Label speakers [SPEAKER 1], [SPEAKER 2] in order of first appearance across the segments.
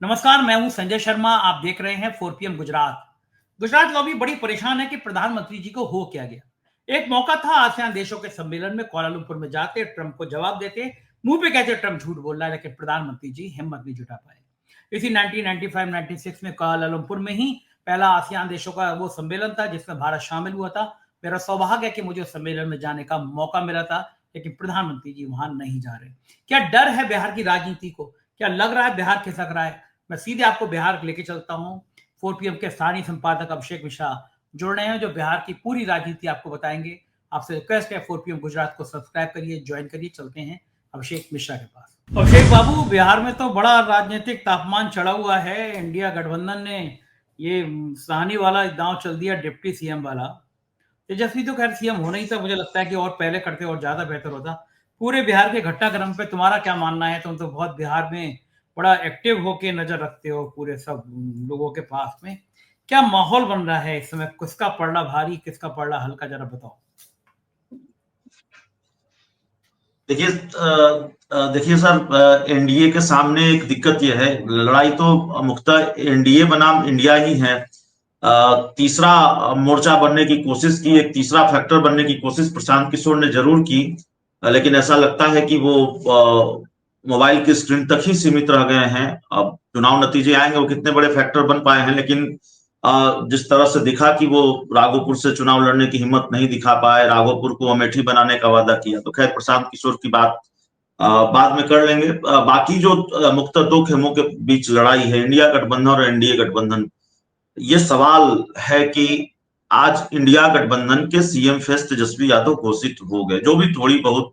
[SPEAKER 1] नमस्कार, मैं हूं संजय शर्मा। आप देख रहे हैं 4 PM गुजरात। गुजरात लॉबी बड़ी परेशान है कि प्रधानमंत्री जी को हो क्या गया। एक मौका था आसियान देशों के सम्मेलन में कोलालमपुर में जाते, ट्रंप को जवाब देते, मुंह पे कहते ट्रंप झूठ बोल रहा है, लेकिन प्रधानमंत्री जी हिम्मत नहीं जुटा पाए। इसी 1995-96 में कोलालमपुर में ही पहला आसियान देशों का वो सम्मेलन था जिसमें भारत शामिल हुआ था। मेरा सौभाग्य है कि मुझे उस सम्मेलन में जाने का मौका मिला था, लेकिन प्रधानमंत्री जी वहां नहीं जा रहे। क्या डर है बिहार की राजनीति को? क्या लग रहा है बिहार खिसक रहा है? मैं सीधे आपको बिहार लेके चलता हूं। 4 PM के स्थानीय संपादक अभिषेक मिश्रा जुड़ रहे हैं, जो बिहार की पूरी राजनीति आपको बताएंगे। आपसे रिक्वेस्ट है 4 PM गुजरात को सब्सक्राइब करिए, ज्वाइन करिए। चलते हैं अभिषेक मिश्रा के पास। अभिषेक बाबू, बिहार में तो बड़ा राजनीतिक तापमान चढ़ा हुआ है। इंडिया गठबंधन ने ये साहनी वाला दांव चल दिया, डिप्टी सीएम वाला। तेजस्वी तो खैर सीएम होना ही था, मुझे लगता है कि और पहले करते और ज्यादा बेहतर होता। पूरे बिहार के घटनाक्रम पे तुम्हारा क्या मानना है? तुम तो बहुत बिहार में बड़ा एक्टिव होके नजर रखते हो पूरे सब लोगों के पास में। क्या माहौल बन रहा है इस समय? किसका पड़ना भारी, किसका पड़ना हल्का, जरा बताओ।
[SPEAKER 2] देखिए देखिए सर, एनडीए के सामने एक दिक्कत यह है, लड़ाई तो मुख्यतः एनडीए बनाम इंडिया ही है। तीसरा मोर्चा बनने की कोशिश की, एक तीसरा फैक्टर बनने की कोशिश प्रशांत किशोर ने जरूर की, लेकिन ऐसा लगता है कि वो मोबाइल की स्क्रीन तक ही सीमित रह गए हैं। अब चुनाव नतीजे आएंगे, वो कितने बड़े फैक्टर बन पाए हैं, लेकिन जिस तरह से दिखा कि वो राघोपुर से चुनाव लड़ने की हिम्मत नहीं दिखा पाए, राघोपुर को अमेठी बनाने का वादा किया, तो खैर प्रशांत किशोर की बात बाद में कर लेंगे। बाकी जो मुख्यतः दो खेमों के बीच लड़ाई है, इंडिया गठबंधन और एनडीए गठबंधन, ये सवाल है कि आज इंडिया गठबंधन के सीएम फेस तेजस्वी यादव घोषित हो गए। जो भी थोड़ी बहुत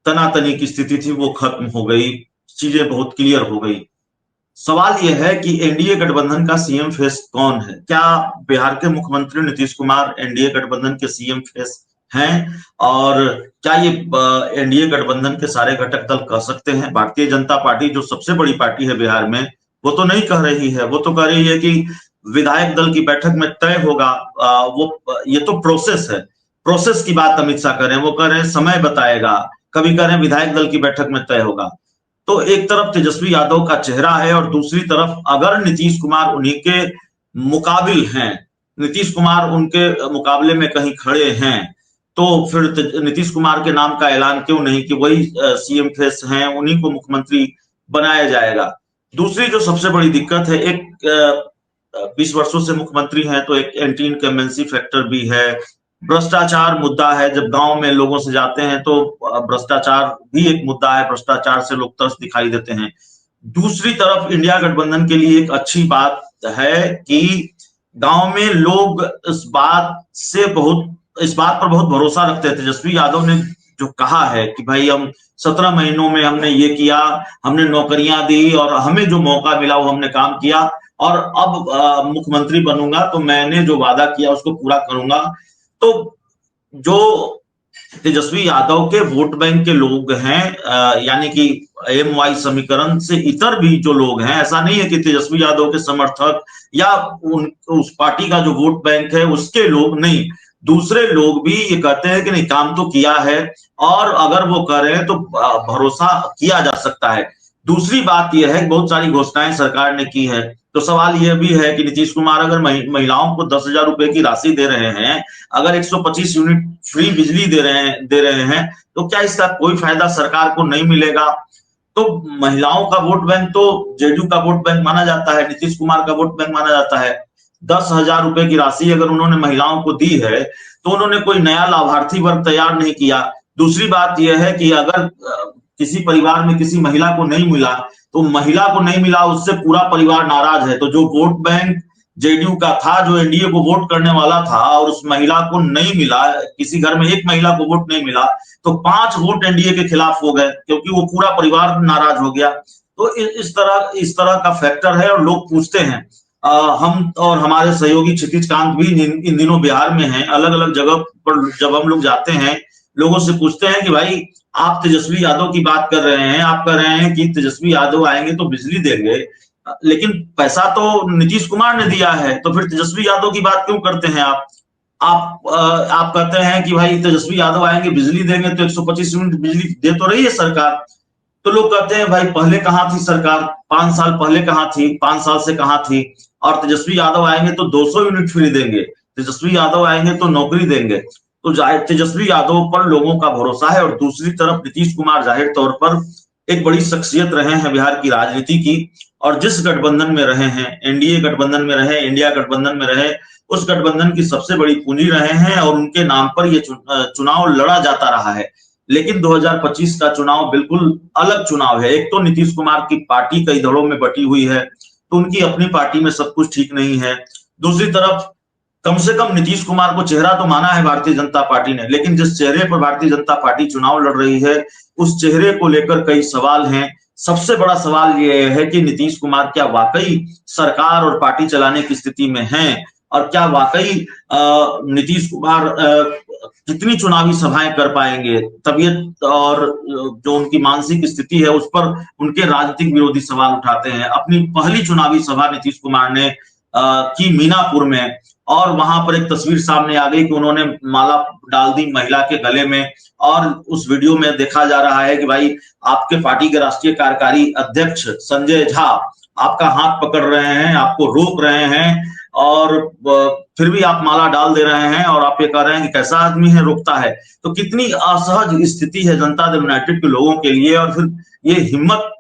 [SPEAKER 2] तनातनी की स्थिति थी वो खत्म हो गई, चीजें बहुत क्लियर हो गई। सवाल यह है कि एनडीए गठबंधन का सीएम फेस कौन है? क्या बिहार के मुख्यमंत्री नीतीश कुमार एनडीए गठबंधन के सीएम फेस हैं? और क्या ये एनडीए गठबंधन के सारे घटक दल कह सकते हैं? भारतीय जनता पार्टी जो सबसे बड़ी पार्टी है बिहार में, वो तो नहीं कह रही है। वो तो कह रही है कि विधायक दल की बैठक में तय होगा। वो ये तो प्रोसेस है, प्रोसेस की बात अमित शाह कर रहे हैं। वो कह रहे हैं समय बताएगा, कभी कह रहे हैं विधायक दल की बैठक में तय होगा। तो एक तरफ तेजस्वी यादव का चेहरा है और दूसरी तरफ अगर नीतीश कुमार उन्हीं के मुकाबिल हैं, नीतीश कुमार उनके मुकाबले में कहीं खड़े हैं, तो फिर नीतीश कुमार के नाम का ऐलान क्यों नहीं कि वही सीएम फेस हैं, उन्हीं को मुख्यमंत्री बनाया जाएगा। दूसरी जो सबसे बड़ी दिक्कत है, एक 20 वर्षों से मुख्यमंत्री हैं तो एक एंटी इनकम्बेंसी फैक्टर भी है, भ्रष्टाचार मुद्दा है। जब गांव में लोगों से जाते हैं तो भ्रष्टाचार भी एक मुद्दा है, भ्रष्टाचार से लोग तरस दिखाई देते हैं। दूसरी तरफ इंडिया गठबंधन के लिए एक अच्छी बात है कि गांव में लोग इस बात पर बहुत भरोसा रखते हैं। तेजस्वी यादव ने जो कहा है कि भाई हम 17 महीनों में हमने ये किया, हमने नौकरियां दी और हमें जो मौका मिला वो हमने काम किया, और अब मुख्यमंत्री बनूंगा तो मैंने जो वादा किया उसको पूरा करूंगा। तो जो तेजस्वी यादव के वोट बैंक के लोग हैं, यानी कि एमवाई समीकरण से इतर भी जो लोग हैं, ऐसा नहीं है कि तेजस्वी यादव के समर्थक या उस पार्टी का जो वोट बैंक है उसके लोग नहीं, दूसरे लोग भी ये कहते हैं कि नहीं, काम तो किया है और अगर वो करें तो भरोसा किया जा सकता है। दूसरी बात यह है कि बहुत सारी घोषणाएं सरकार ने की है, तो सवाल यह भी है कि नीतीश कुमार अगर महिलाओं को 10,000 रुपए की राशि दे रहे हैं, अगर 125 यूनिट फ्री बिजली दे रहे हैं, तो क्या इसका कोई फायदा सरकार को नहीं मिलेगा? तो महिलाओं का वोट बैंक तो जेडीयू का वोट बैंक माना जाता है, नीतीश कुमार का वोट बैंक माना जाता है। 10,000 रुपए की राशि अगर उन्होंने महिलाओं को दी है तो उन्होंने कोई नया लाभार्थी वर्ग तैयार नहीं किया। दूसरी बात यह है कि अगर किसी परिवार में किसी महिला को नहीं मिला तो महिला को नहीं मिला, उससे पूरा परिवार नाराज है। तो जो वोट बैंक जेडीयू का था, जो एनडीए को वोट करने वाला था, और उस महिला को नहीं मिला, किसी घर में एक महिला को वोट नहीं मिला, तो 5 वोट एनडीए के खिलाफ हो गए क्योंकि वो पूरा परिवार नाराज हो गया। तो इस तरह का फैक्टर है और लोग पूछते हैं। हम और हमारे सहयोगी क्षितिज कांत भी इन दिनों बिहार में हैं, अलग अलग जगह पर जब हम लोग जाते हैं लोगों से पूछते हैं कि भाई आप तेजस्वी यादव की बात कर रहे हैं, आप कह रहे हैं कि तेजस्वी यादव आएंगे तो बिजली देंगे, लेकिन पैसा तो नीतीश कुमार ने दिया है, तो फिर तेजस्वी यादव की बात क्यों करते हैं आप कहते हैं कि भाई तेजस्वी यादव आएंगे बिजली देंगे, तो 125 यूनिट बिजली दे तो रही है सरकार। तो लोग कहते हैं भाई पहले कहाँ थी सरकार, 5 साल पहले कहाँ थी, 5 साल से कहाँ थी, और तेजस्वी यादव आएंगे तो 200 यूनिट फ्री देंगे, तेजस्वी यादव आएंगे तो नौकरी देंगे। तो तेजस्वी यादव पर लोगों का भरोसा है। और दूसरी तरफ नीतीश कुमार जाहिर तौर पर एक बड़ी शख्सियत रहे हैं बिहार की राजनीति की, और जिस गठबंधन में रहे हैं, एनडीए गठबंधन में रहे, इंडिया गठबंधन में रहे, उस गठबंधन की सबसे बड़ी पूंजी रहे हैं और उनके नाम पर ये चुनाव लड़ा जाता रहा है। लेकिन 2025 का चुनाव बिल्कुल अलग चुनाव है। एक तो नीतीश कुमार की पार्टी कई दलों में बटी हुई है, तो उनकी अपनी पार्टी में सब कुछ ठीक नहीं है। दूसरी तरफ कम से कम नीतीश कुमार को चेहरा तो माना है भारतीय जनता पार्टी ने, लेकिन जिस चेहरे पर भारतीय जनता पार्टी चुनाव लड़ रही है उस चेहरे को लेकर कई सवाल हैं। सबसे बड़ा सवाल यह है कि नीतीश कुमार क्या वाकई सरकार और पार्टी चलाने की स्थिति में हैं, और क्या वाकई नीतीश कुमार कितनी चुनावी सभाएं कर पाएंगे। तबीयत और जो उनकी मानसिक स्थिति है उस पर उनके राजनीतिक विरोधी सवाल उठाते हैं। अपनी पहली चुनावी सभा नीतीश कुमार ने की मीनापुर में, और वहां पर एक तस्वीर सामने आ गई कि उन्होंने माला डाल दी महिला के गले में, और उस वीडियो में देखा जा रहा है कि भाई आपके पार्टी के राष्ट्रीय कार्यकारी अध्यक्ष संजय झा आपका हाथ पकड़ रहे हैं, आपको रोक रहे हैं, और फिर भी आप माला डाल दे रहे हैं और आप ये कह रहे हैं कि कैसा आदमी है, रोकता है। तो कितनी असहज स्थिति है जनता दल यूनाइटेड के लोगों के लिए, और फिर ये हिम्मत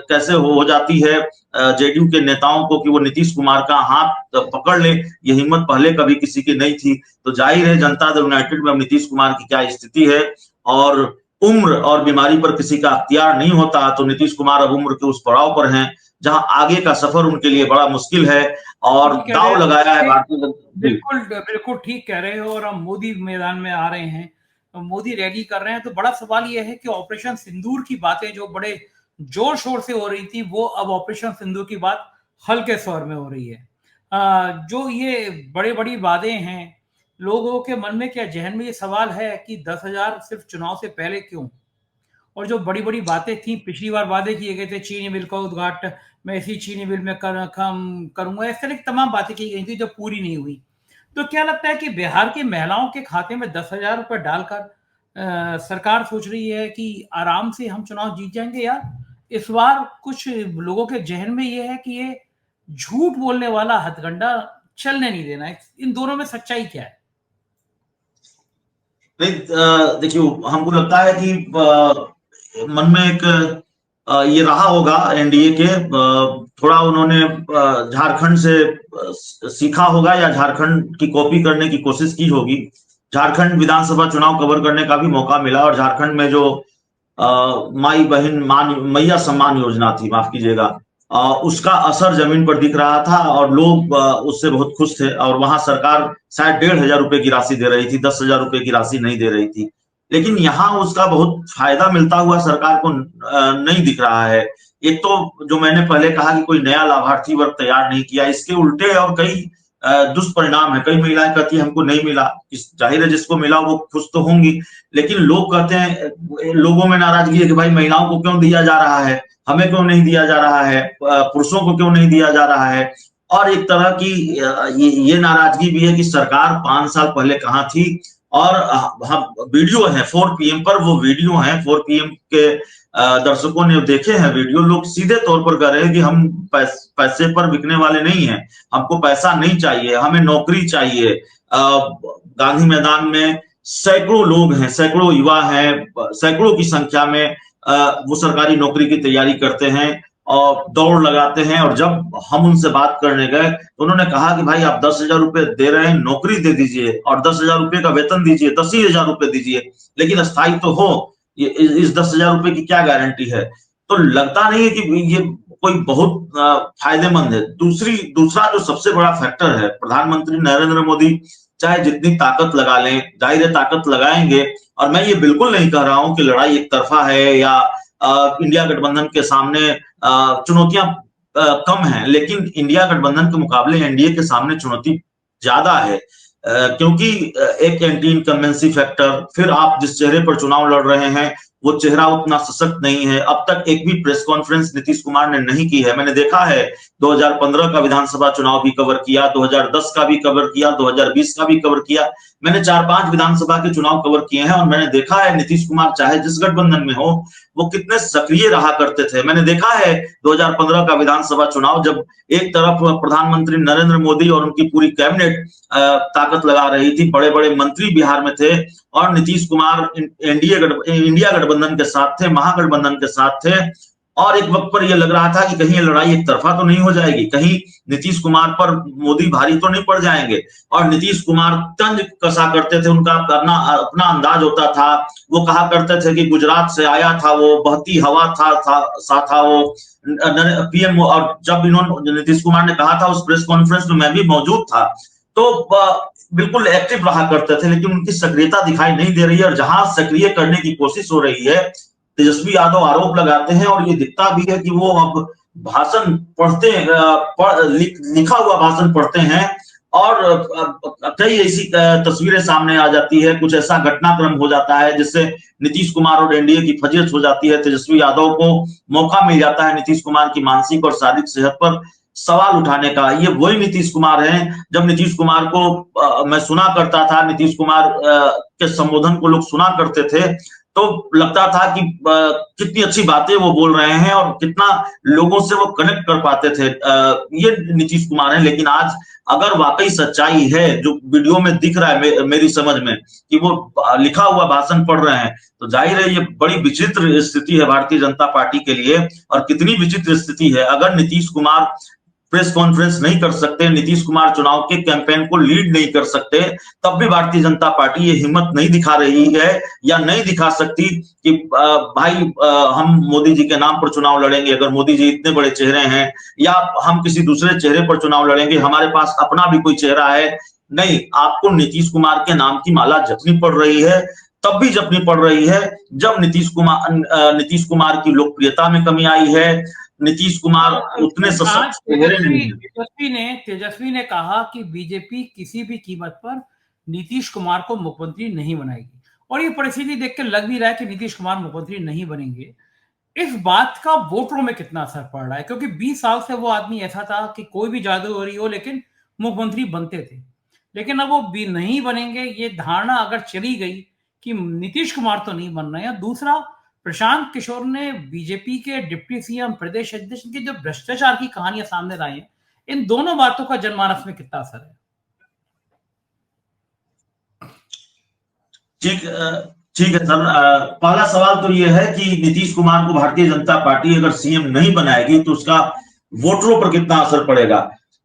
[SPEAKER 2] कैसे हो जाती है जेडीयू के नेताओं को कि वो नीतीश कुमार का हाथ पकड़ ले। ये हिम्मत पहले कभी किसी की नहीं थी। तो जाहिर है जनता दल यूनाइटेड में अब नीतीश कुमार की क्या स्थिति है, और उम्र और बीमारी पर किसी का अख्तियार नहीं होता। तो नीतीश कुमार अब उम्र के उस पड़ाव पर हैं जहां आगे का सफर उनके लिए बड़ा मुश्किल है, और दांव लगाया है भारतीय जनता।
[SPEAKER 1] बिल्कुल बिल्कुल ठीक कह रहे हो। और हम मोदी मैदान में आ रहे हैं, मोदी रैली कर रहे हैं, तो बड़ा सवाल यह है कि ऑपरेशन सिंदूर की बातें जो बड़े जोर शोर से हो रही थी, वो अब ऑपरेशन सिंदूर की बात हल्के स्वर में हो रही है। जो ये बड़े बड़ी वादे हैं, लोगों के मन में क्या जहन में ये सवाल है कि 10,000 सिर्फ चुनाव से पहले क्यों? और जो बड़ी बड़ी बातें थी, पिछली बार वादे किए गए थे, चीनी मिल का उद्घाटन, मैं इसी चीनी मिल में करूंगा, इस तरह की तमाम बातें की गई थी जो पूरी नहीं हुई। तो क्या लगता है कि बिहार की महिलाओं के खाते में 10,000 रुपए डालकर सरकार सोच रही है कि आराम से हम चुनाव जीत जाएंगे, या इस बार कुछ लोगों के जहन में ये है कि ये झूठ बोलने वाला हथकंडा चलने नहीं देना है? इन दोनों में सच्चाई क्या है?
[SPEAKER 2] नहीं, देखिए हमको लगता है कि मन में एक ये रहा होगा एनडीए के, थोड़ा उन्होंने झारखंड से सीखा होगा या झारखंड की कॉपी करने की कोशिश की होगी। झारखंड विधानसभा चुनाव कवर करने का भी मौका मिला, और झारखंड में जो माई बहन मैया सम्मान योजना थी, माफ कीजिएगा, उसका असर जमीन पर दिख रहा था और लोग उससे बहुत खुश थे। और वहां सरकार शायद 1,500 रुपए की राशि दे रही थी, 10,000 रुपए की राशि नहीं दे रही थी। लेकिन यहाँ उसका बहुत फायदा मिलता हुआ सरकार को नहीं दिख रहा है। एक तो जो मैंने पहले कहा कि कोई नया लाभार्थी वर्ग तैयार नहीं किया, इसके उल्टे और कई दुष्परिणाम है। कई महिलाएं कहती है हमको नहीं मिला, जाहिर है जिसको मिला वो खुश तो होंगी, लेकिन लोग कहते हैं, लोगों में नाराजगी है कि भाई महिलाओं को क्यों दिया जा रहा है, हमें क्यों नहीं दिया जा रहा है, पुरुषों को क्यों नहीं दिया जा रहा है। और एक तरह की ये नाराजगी भी है कि सरकार 5 साल पहले कहाँ थी। और हम वीडियो है 4 PM पर, वो वीडियो है 4 PM के दर्शकों ने देखे हैं वीडियो। लोग सीधे तौर पर कह रहे हैं कि हम पैसे पर बिकने वाले नहीं हैं, हमको पैसा नहीं चाहिए, हमें नौकरी चाहिए। गांधी मैदान में सैकड़ों लोग हैं, सैकड़ों युवा हैं, सैकड़ों की संख्या में वो सरकारी नौकरी की तैयारी करते हैं और दौड़ लगाते हैं। और जब हम उनसे बात करने गए तो उन्होंने कहा कि भाई आप 10,000 रुपए दे रहे हैं, नौकरी दे दीजिए, और 10,000 रुपए का वेतन दीजिए, 10,000 रुपए दीजिए, लेकिन स्थायी तो हो। इस 10,000 रुपए की क्या गारंटी है? तो लगता नहीं है कि ये कोई बहुत फायदेमंद है। दूसरा जो सबसे बड़ा फैक्टर है, प्रधानमंत्री नरेंद्र मोदी चाहे जितनी ताकत लगा लें, जाहिर है ताकत लगाएंगे, और मैं ये बिल्कुल नहीं कह रहा हूं कि लड़ाई एक तरफा है या इंडिया गठबंधन के सामने चुनौतियां कम हैं, लेकिन इंडिया गठबंधन के मुकाबले एनडीए के सामने चुनौती ज्यादा है। क्योंकि एक एंटी इनकम्बेंसी फैक्टर, फिर आप जिस चेहरे पर चुनाव लड़ रहे हैं वो चेहरा उतना सशक्त नहीं है। अब तक एक भी प्रेस कॉन्फ्रेंस नीतीश कुमार ने नहीं की है। मैंने देखा है 2015 का विधानसभा चुनाव भी कवर किया, 2010 का भी कवर किया, 2020 का भी कवर किया। मैंने 4-5 विधानसभा के चुनाव कवर किए हैं और मैंने देखा है नीतीश कुमार चाहे जिस गठबंधन में हो वो कितने सक्रिय रहा करते थे। मैंने देखा है 2015 का विधानसभा चुनाव, जब एक तरफ प्रधानमंत्री नरेंद्र मोदी और उनकी पूरी कैबिनेट ताकत लगा रही थी, बड़े बड़े मंत्री बिहार में थे और नीतीश कुमार इंडिया गठबंधन के साथ थे, महागठबंधन के साथ थे, और एक वक्त पर यह लग रहा था कि कहीं ये लड़ाई एक तरफा तो नहीं हो जाएगी, कहीं नीतीश कुमार पर मोदी भारी तो नहीं पड़ जाएंगे। और नीतीश कुमार तंज कसा करते थे, उनका करना अपना अंदाज होता था। वो कहा करते थे कि गुजरात से आया था, वो बहती हवा था वो पीएम। और जब इन्होंने नीतीश कुमार ने कहा था उस प्रेस कॉन्फ्रेंस में मैं भी मौजूद था, तो बिल्कुल एक्टिव रहा करते थे, लेकिन उनकी सक्रियता दिखाई नहीं दे रही है। और जहां सक्रिय करने की कोशिश हो रही है, तेजस्वी यादव आरोप लगाते हैं और ये दिखता भी है कि वो अब भाषण पढ़ते लिखा हुआ भाषण पढ़ते हैं और कई ऐसी तस्वीरें सामने आ जाती है, कुछ ऐसा घटनाक्रम हो जाता है जिससे नीतीश कुमार और एनडीए की फजीहत हो जाती है। तेजस्वी यादव को मौका मिल जाता है नीतीश कुमार की मानसिक और शारीरिक सेहत पर सवाल उठाने का। ये वही नीतीश कुमार हैं। जब नीतीश कुमार को मैं सुना करता था, नीतीश कुमार के संबोधन को लोग सुना करते थे, तो लगता था कि कितनी अच्छी बातें वो बोल रहे हैं और कितना लोगों से वो कनेक्ट कर पाते थे। ये नीतीश कुमार हैं। लेकिन आज अगर वाकई सच्चाई है जो वीडियो में दिख रहा है मेरी समझ में कि वो लिखा हुआ भाषण पढ़ रहे हैं, तो जाहिर है ये बड़ी विचित्र स्थिति है भारतीय जनता पार्टी के लिए। और कितनी विचित्र स्थिति है, अगर नीतीश कुमार प्रेस कॉन्फ्रेंस नहीं कर सकते, नीतीश कुमार चुनाव के कैंपेन को लीड नहीं कर सकते, तब भी भारतीय जनता पार्टी ये हिम्मत नहीं दिखा रही है या नहीं दिखा सकती कि भाई हम मोदी जी के नाम पर चुनाव लड़ेंगे, अगर मोदी जी इतने बड़े चेहरे हैं, या हम किसी दूसरे चेहरे पर चुनाव लड़ेंगे, हमारे पास अपना भी कोई चेहरा है। नहीं, आपको नीतीश कुमार के नाम की माला जपनी पड़ रही है, तब भी जपनी पड़ रही है जब नीतीश कुमार की लोकप्रियता में कमी आई है। नीतीश कुमार उतने सशक्त चेहरे नहीं हैं।
[SPEAKER 1] तेजस्वी ने कहा कि बीजेपी किसी भी कीमत पर नीतीश कुमार को मुख्यमंत्री नहीं बनाएगी, और ये परिस्थिति देख के लग भी रहा है कि नीतीश कुमार मुख्यमंत्री नहीं बनेंगे। इस बात का वोटरों में कितना असर पड़ रहा है, क्योंकि 20 साल से वो आदमी ऐसा था कि कोई भी जादूगरी हो लेकिन मुख्यमंत्री बनते थे, लेकिन अब वो भी नहीं बनेंगे। ये धारणा अगर चली गई कि नीतीश कुमार तो नहीं बन रहे हैं। दूसरा, प्रशांत किशोर ने बीजेपी के डिप्टी सीएम, प्रदेश अध्यक्ष की जो भ्रष्टाचार की कहानियां सामने लाई हैं, इन दोनों बातों का जनमानस में कितना असर है?
[SPEAKER 2] ठीक है सर। पहला सवाल तो यह है कि नीतीश कुमार को भारतीय जनता पार्टी अगर सीएम नहीं बनाएगी तो उसका वोटरों पर कितना असर पड़ेगा।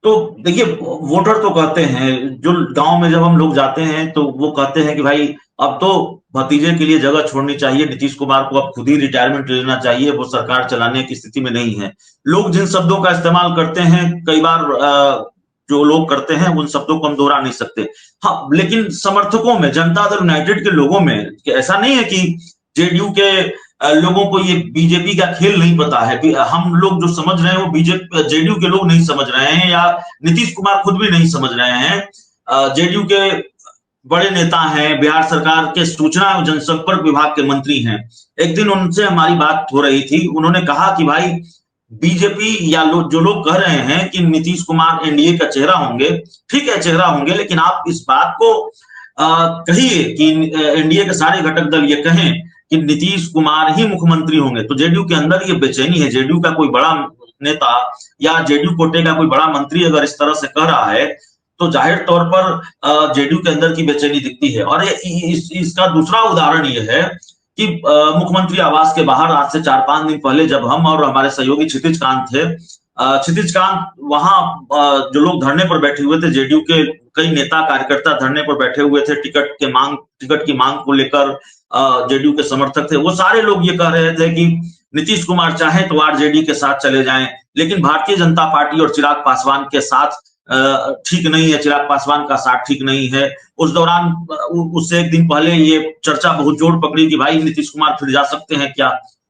[SPEAKER 2] तो देखिए, वोटर तो कहते हैं, जो गांव में जब हम लोग जाते हैं तो वो कहते हैं कि भाई अब तो भतीजे के लिए जगह छोड़नी चाहिए, नीतीश कुमार को अब खुद ही रिटायरमेंट लेना चाहिए, वो सरकार चलाने की स्थिति में नहीं है। लोग जिन शब्दों का इस्तेमाल करते हैं, कई बार जो लोग करते हैं उन शब्दों को हम दोहरा नहीं सकते। हाँ, लेकिन समर्थकों में, जनता दल यूनाइटेड के लोगों में ऐसा नहीं है कि जेडीयू के लोगों को ये बीजेपी का खेल नहीं पता है। हम लोग जो समझ रहे हैं वो जेडीयू के लोग नहीं समझ रहे हैं, या नीतीश कुमार खुद भी नहीं समझ रहे हैं। जेडीयू के बड़े नेता हैं, बिहार सरकार के सूचना एवं जनसंपर्क विभाग के मंत्री हैं। एक दिन उनसे हमारी बात हो रही थी, उन्होंने कहा कि भाई बीजेपी या जो लोग कह रहे हैं कि नीतीश कुमार एनडीए का चेहरा होंगे, ठीक है चेहरा होंगे, लेकिन आप इस बात को कहिए कि एनडीए के सारे घटक दल ये कहें कि नीतीश कुमार ही मुख्यमंत्री होंगे, तो जेडीयू के अंदर ये बेचैनी है। जेडीयू का कोई बड़ा नेता या जेडीयू कोटे का कोई बड़ा मंत्री अगर इस तरह से कह रहा है तो जाहिर तौर पर जेडीयू के अंदर की बेचैनी दिखती है। और इसका दूसरा उदाहरण ये है कि मुख्यमंत्री आवास के बाहर आज से 4-5 दिन पहले जब हम और हमारे सहयोगी क्षितिज कांत थे, क्षितिज कांत वहां जो लोग धरने पर बैठे हुए थे, जेडीयू के कई नेता कार्यकर्ता धरने पर बैठे हुए थे, टिकट की मांग को लेकर जेडीयू के समर्थक थे, वो सारे लोग ये कह रहे थे कि नीतीश कुमार चाहे तो आरजेडी के साथ चले जाएं, लेकिन भारतीय जनता पार्टी और चिराग पासवान के साथ ठीक नहीं है, चिराग पासवान का साथ ठीक नहीं है। उस दौरान उससे एक दिन पहले ये चर्चा बहुत जोर पकड़ी कि भाई नीतीश कुमार फिर जा सकते हैं क्या।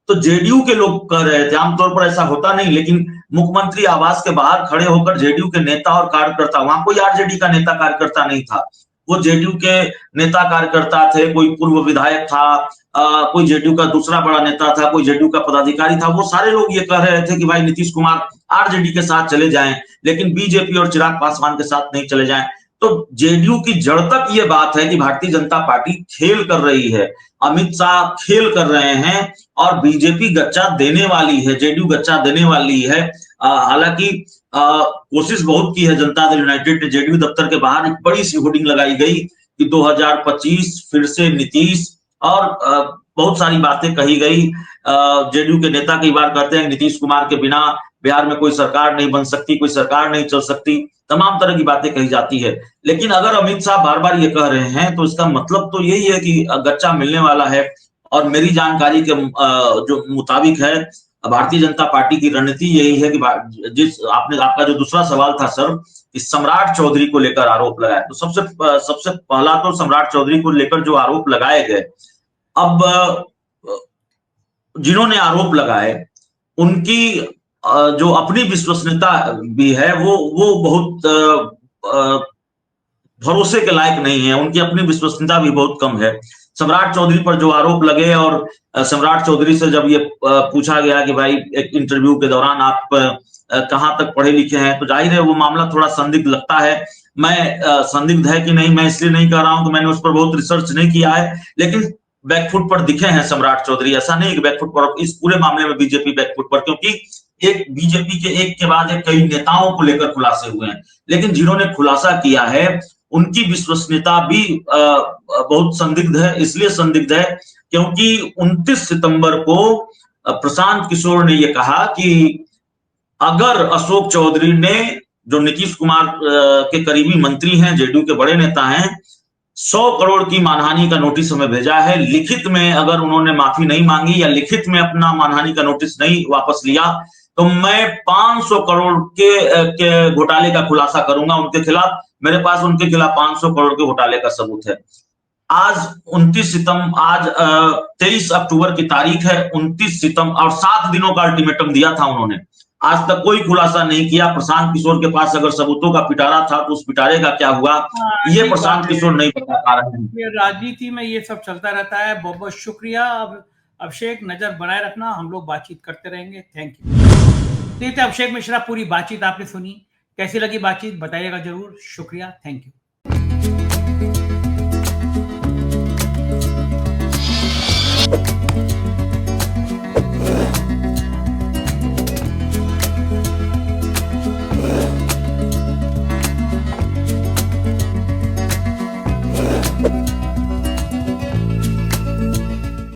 [SPEAKER 2] तो जेडीयू के लोग कह रहे थे, आमतौर पर ऐसा होता नहीं, लेकिन मुख्यमंत्री आवास के बाहर खड़े होकर जेडीयू के नेता और कार्यकर्ता, वहां कोई आरजेडी का नेता कार्यकर्ता नहीं था, वो जेडीयू के नेता कार्यकर्ता थे, कोई पूर्व विधायक था, कोई जेडीयू का दूसरा बड़ा नेता था, कोई जेडीयू का पदाधिकारी था, वो सारे लोग ये कह रहे थे कि भाई नीतीश कुमार आरजेडी के साथ चले जाएं, लेकिन बीजेपी और चिराग पासवान के साथ नहीं चले जाएं। तो जेडीयू की जड़ तक ये बात है कि भारतीय जनता पार्टी खेल कर रही है, अमित शाह खेल कर रहे हैं और बीजेपी गच्चा देने वाली है, जेडीयू गच्चा देने वाली है। हालांकि कोशिश बहुत की है जनता दल यूनाइटेड ने, जेडीयू दफ्तर के बाहर एक बड़ी सी होर्डिंग लगाई गई कि 2025 फिर से नीतीश, और बहुत सारी बातें कही गई। जेडीयू के नेता कई बार कहते हैं नीतीश कुमार के बिना बिहार में कोई सरकार नहीं बन सकती, कोई सरकार नहीं चल सकती, तमाम तरह की बातें कही जाती है। लेकिन अगर अमित शाह बार बार ये कह रहे हैं तो इसका मतलब तो यही है कि गच्चा मिलने वाला है। और मेरी जानकारी के जो मुताबिक है, भारतीय जनता पार्टी की रणनीति यही है कि आपका जो दूसरा सवाल था सर, कि सम्राट चौधरी को लेकर आरोप लगाए, तो सबसे पहला तो सम्राट चौधरी को लेकर जो आरोप लगाए गए, अब जिन्होंने आरोप लगाए उनकी जो अपनी विश्वसनीयता भी है वो बहुत भरोसे के लायक नहीं है, उनकी अपनी विश्वसनीयता भी बहुत कम है। सम्राट चौधरी पर जो आरोप लगे और सम्राट चौधरी से जब ये पूछा गया कि भाई एक इंटरव्यू के दौरान आप कहां तक पढ़े लिखे हैं, तो जाहिर है वो मामला थोड़ा संदिग्ध लगता है। मैं संदिग्ध है कि नहीं मैं इसलिए नहीं कह रहा हूं कि मैंने उस पर बहुत रिसर्च नहीं किया है, लेकिन बैकफुट पर दिखे हैं सम्राट चौधरी। ऐसा नहीं कि बैकफुट पर, इस पूरे मामले में बीजेपी बैकफुट पर, क्योंकि एक बीजेपी के एक के बाद एक कई नेताओं को लेकर खुलासे हुए हैं, लेकिन जिन्होंने खुलासा किया है उनकी विश्वसनीयता भी बहुत संदिग्ध है। इसलिए संदिग्ध है क्योंकि 29 सितंबर को प्रशांत किशोर ने यह कहा कि अगर अशोक चौधरी ने, जो नीतीश कुमार के करीबी मंत्री हैं, जेडीयू के बड़े नेता हैं, 100 करोड़ की मानहानि का नोटिस हमें भेजा है, लिखित में अगर उन्होंने माफी नहीं मांगी या लिखित में अपना मानहानि का नोटिस नहीं वापस लिया, तो मैं 500 करोड़ के घोटाले का खुलासा करूंगा उनके खिलाफ। मेरे पास उनके खिलाफ 500 करोड़ के घोटाले का सबूत है। आज 23 अक्टूबर की तारीख है, 29 सितंबर और 7 दिनों का अल्टीमेटम दिया था उन्होंने, आज तक कोई खुलासा नहीं किया। प्रशांत किशोर के पास अगर सबूतों का पिटारा था तो उस पिटारे का क्या हुआ, ये प्रशांत किशोर नहीं बता पा रहे हैं।
[SPEAKER 1] ये राजनीति में ये सब चलता रहता है। बहुत बहुत शुक्रिया। अब अभिषेक, नजर बनाए रखना, हम लोग बातचीत करते रहेंगे। Thank you. तो अभिषेक मिश्रा, पूरी बातचीत आपने सुनी, कैसी लगी बातचीत बताइएगा जरूर। शुक्रिया, थैंक यू।